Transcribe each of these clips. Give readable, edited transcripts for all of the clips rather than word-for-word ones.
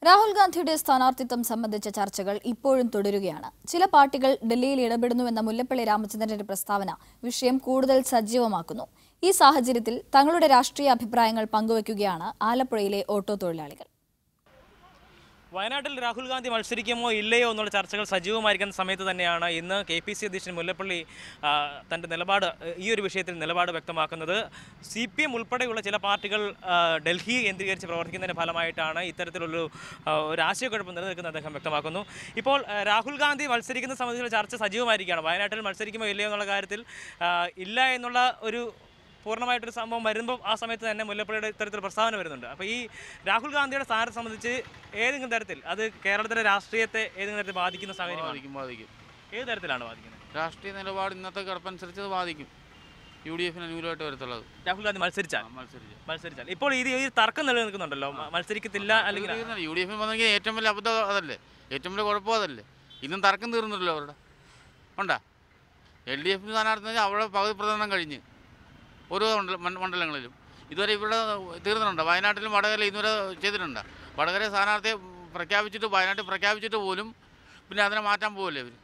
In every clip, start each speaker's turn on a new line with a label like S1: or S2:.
S1: രാഹുൽ ഗാന്ധിയുടെ സ്ഥാനാർത്ഥിത്വം സംബന്ധിച്ച ചർച്ചകൾ ഇപ്പോഴും തുടരുകയാണ്. ചില പാർട്ടികൾ ഡൽഹിയിൽ ഇടപെടുന്നുവെന്ന മുല്ലപ്പള്ളി രാമചന്ദ്രന്റെ പ്രസ്താവന വിഷയം കൂടുതൽ സജീവമാക്കുന്നു. ഈ സാഹചര്യത്തിൽ തങ്ങളുടെ രാഷ്ട്രീയ അഭിപ്രായങ്ങൾ പങ്കുവയ്ക്കുകയാണ് ആലപ്പുഴയിലെ ഓട്ടോ തൊഴിലാളികൾ.
S2: വയനാട്ടിൽ രാഹുൽ ഗാന്ധി മത്സരിക്കുമോ ഇല്ലയോ എന്നുള്ള ചർച്ചകൾ സജീവമായിരിക്കുന്ന സമയത്ത് തന്നെയാണ് ഇന്ന് KPC അധ്യക്ഷൻ മുല്ലപ്പള്ളി തൻ്റെ നിലപാട് ഈ ഒരു വിഷയത്തിൽ നിലപാട് വ്യക്തമാക്കുന്നത്. CPM ഉൾപ്പെടെയുള്ള ചില പാർട്ടികൾ ഡൽഹി കേന്ദ്രീകരിച്ച് പ്രവർത്തിക്കുന്നതിൻ്റെ ഫലമായിട്ടാണ് ഇത്തരത്തിലൊരു ആശയക്കുഴപ്പം നിലനിൽക്കുന്നത് അദ്ദേഹം വ്യക്തമാക്കുന്നു. ഇപ്പോൾ രാഹുൽ ഗാന്ധി മത്സരിക്കുന്ന സംബന്ധിച്ചുള്ള ചർച്ച സജീവമായിരിക്കുകയാണ്. വയനാട്ടിൽ മത്സരിക്കുമോ ഇല്ലയോ എന്നുള്ള കാര്യത്തിൽ ഇല്ല എന്നുള്ള ഒരു പൂർണ്ണമായിട്ടൊരു സംഭവം വരുമ്പോൾ ആ സമയത്ത് തന്നെ മുല്ലപ്പള്ളിയുടെ ഇത്തരത്തിൽ പ്രസ്താവന വരുന്നുണ്ട്. അപ്പോൾ ഈ രാഹുൽ ഗാന്ധിയുടെ സ്ഥാനത്തെ സംബന്ധിച്ച് ഏതെങ്കിലും തരത്തിൽ അത് കേരളത്തിലെ രാഷ്ട്രീയത്തെ ഏതെങ്കിലും തരത്തിൽ ബാധിക്കുന്ന സാഹചര്യം
S3: ബാധിക്കും.
S2: ഏത് തരത്തിലാണ് ബാധിക്കുന്നത്?
S3: രാഷ്ട്രീയ നിലപാട് ഇന്നത്തെ കിടപ്പനുസരിച്ച് അത് ബാധിക്കും. UDF അനുകൂലമായിട്ട് വരത്തുള്ളത്.
S2: രാഹുൽ ഗാന്ധി മത്സരിച്ചാൽ ഇപ്പോൾ ഈ തർക്കം നിലനിൽക്കുന്നുണ്ടല്ലോ, മത്സരിക്കത്തില്ല അല്ലെങ്കിൽ
S3: UDF വന്നെങ്കിൽ ഏറ്റവും വലിയ അബദ്ധം അതല്ലേ, ഏറ്റവും വലിയ കുഴപ്പം അതല്ലേ. ഇന്നും തർക്കം തീർന്നില്ലല്ലോ അവരുടെ ഉണ്ടാ. LDF സ്ഥാനാർത്ഥി അവിടെ പകുതി പ്രചരണം കഴിഞ്ഞ് ഓരോ മണ്ഡലങ്ങളിലും ഇതുവരെ ഇവിടെ തീർന്നിട്ടുണ്ട്. വയനാട്ടിലും വടകരയിലും ഇതുവരെ ചെയ്തിട്ടുണ്ട്. വടകര സ്ഥാനാർത്ഥിയെ വയനാട്ടിൽ പ്രഖ്യാപിച്ചിട്ട് പോലും പിന്നെ അതിനെ മാറ്റാൻ പോകില്ലേ ഇവർ.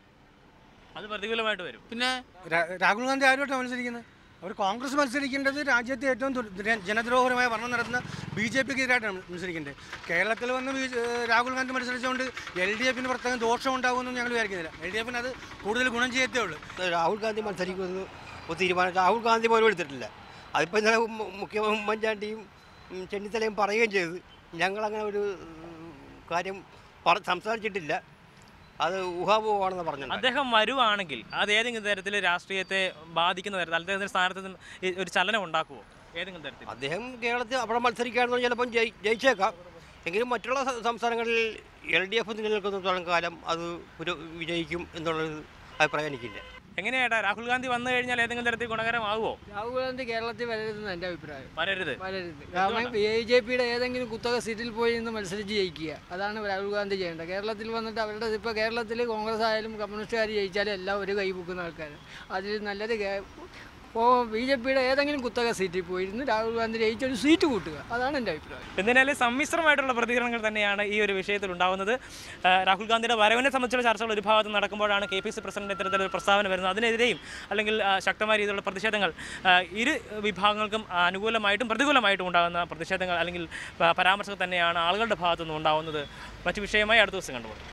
S2: അത് പ്രതികൂലമായിട്ട് വരും.
S3: പിന്നെ
S4: രാഹുൽ ഗാന്ധി ആരുമായിട്ടാണ് മത്സരിക്കുന്നത്? അവർ കോൺഗ്രസ് മത്സരിക്കേണ്ടത് രാജ്യത്തെ ഏറ്റവും ജനദ്രോഹപരമായ ഭരണം നടത്തുന്ന BJPക്ക് എതിരായിട്ടാണ് മത്സരിക്കേണ്ടത്. കേരളത്തിൽ വന്ന് രാഹുൽ ഗാന്ധി മത്സരിച്ചുകൊണ്ട് LDFന് പ്രത്യേകം ദോഷം ഉണ്ടാകുമെന്ന് ഞങ്ങൾ വിചാരിക്കുന്നില്ല. LDFന് അത് കൂടുതൽ ഗുണം ചെയ്യത്തേ ഉള്ളൂ.
S5: രാഹുൽ ഗാന്ധി മത്സരിക്കുമെന്ന് തീരുമാനം രാഹുൽ ഗാന്ധി പോലും എടുത്തിട്ടില്ല. അതിപ്പോൾ ഇന്നലെ മുഖ്യമന്ത്രി ഉമ്മൻചാണ്ടിയും ചെന്നിത്തലയും പറയുകയും ചെയ്തു. ഞങ്ങളങ്ങനെ ഒരു കാര്യം സംസാരിച്ചിട്ടില്ല, അത് ഊഹാപോഹമാണെന്ന് പറഞ്ഞു.
S2: അദ്ദേഹം വരുവാണെങ്കിൽ അത് ഏതെങ്കിലും തരത്തിൽ രാഷ്ട്രീയത്തെ ബാധിക്കുന്ന തരത്തിൽ അദ്ദേഹത്തിൻ്റെ സ്ഥാനത്ത് ഒരു ചലനം ഉണ്ടാക്കുമോ ഏതെങ്കിലും തരത്തിൽ?
S5: അദ്ദേഹം കേരളത്തിൽ അവിടെ മത്സരിക്കുകയാണെന്ന് ചിലപ്പം ജയിച്ചേക്കാം. എങ്കിലും മറ്റുള്ള സംസ്ഥാനങ്ങളിൽ LDF നിലനിൽക്കുന്നിടത്തോളം കാലം അത് വിജയിക്കും എന്നുള്ളൊരു അഭിപ്രായം എനിക്കില്ല.
S2: എങ്ങനെയാട്ടാ രാഹുൽ ഗാന്ധി വന്നു കഴിഞ്ഞാൽ ഏതെങ്കിലും തരത്തിൽ ഗുണകരമാകുമോ?
S6: രാഹുൽ ഗാന്ധി കേരളത്തിൽ വരരുതെന്ന് എൻ്റെ അഭിപ്രായം.
S2: വരരുത്.
S6: കാരണം BJPയുടെ ഏതെങ്കിലും കുത്തക സീറ്റിൽ പോയി നിന്ന് മത്സരിച്ച് ജയിക്കുക, അതാണ് രാഹുൽ ഗാന്ധി ചെയ്യേണ്ടത്. കേരളത്തിൽ വന്നിട്ട് അവരുടെ ഇപ്പോൾ കേരളത്തിൽ കോൺഗ്രസ് ആയാലും കമ്മ്യൂണിസ്റ്റുകാർ ജയിച്ചാലും എല്ലാം ഒരു കൈ പൊക്കുന്ന ആൾക്കാർ. അതിൽ നല്ലത് BJPയുടെ ഏതെങ്കിലും കുത്തക സീറ്റിൽ പോയിരുന്ന് രാഹുൽ ഗാന്ധി ജയിച്ചൊരു സീറ്റ് കൂട്ടുക, അതാണ് എൻ്റെ അഭിപ്രായം.
S2: എന്നിരുന്നാലും സമ്മിശ്രമായിട്ടുള്ള പ്രതികരണങ്ങൾ തന്നെയാണ് ഈ ഒരു വിഷയത്തിൽ ഉണ്ടാകുന്നത്. രാഹുൽ ഗാന്ധിയുടെ വരവിനെ സംബന്ധിച്ചുള്ള ചർച്ചകൾ ഒരു ഭാഗത്ത് നടക്കുമ്പോഴാണ് KPC പ്രസിഡന്റ് ഇത്തരത്തിലൊരു പ്രസ്താവന വരുന്നത്. അതിനെതിരെയും അല്ലെങ്കിൽ ശക്തമായ രീതിയിലുള്ള പ്രതിഷേധങ്ങൾ ഇരു വിഭാഗങ്ങൾക്കും അനുകൂലമായിട്ടും പ്രതികൂലമായിട്ടും ഉണ്ടാകുന്ന പ്രതിഷേധങ്ങൾ അല്ലെങ്കിൽ പരാമർശങ്ങൾ തന്നെയാണ് ആളുകളുടെ ഭാഗത്തുനിന്ന് ഉണ്ടാകുന്നത്. മറ്റു വിഷയമായി അടുത്ത ദിവസം കണ്ടുപോകും.